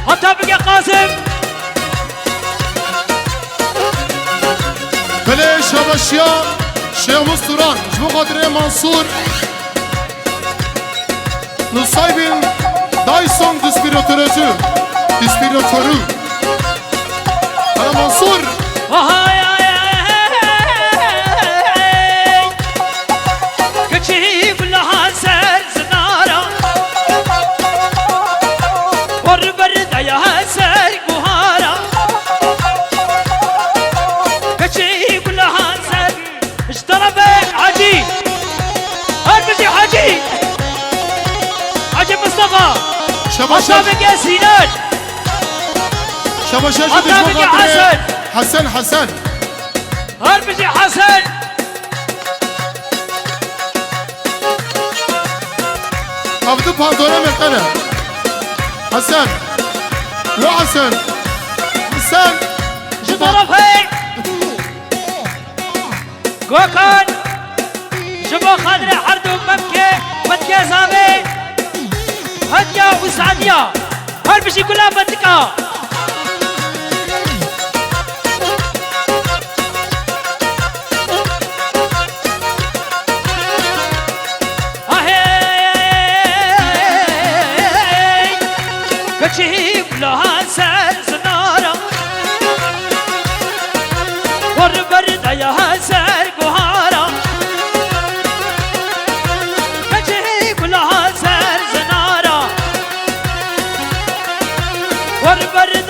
هتابق يا قاسم بله شبشیا شیخ مستوران جبو قدر منصور نصایبین دایسون دیسپیراتورجو دیسپیراتورو هلا منصور وهاي كشي كلها سر زنارة والبرد يا سر قهارة كشي كلها سر اشترب عجي هربتي حجي عجي مصطفى شبشا مصطفى يا سينان شبشا هتابق جبو يا قدر حسن حسن هربتي حسن عبدو پاندورا مقنه حسن وحسن حسن شو طرفي قوكان شبو خضر حردو مكة زامي هديا وسعديا هربشي كلها بنتكا كشيب لها سر زنارة والبرد يا سر قهارة كشيب لها سر زنارة والبرد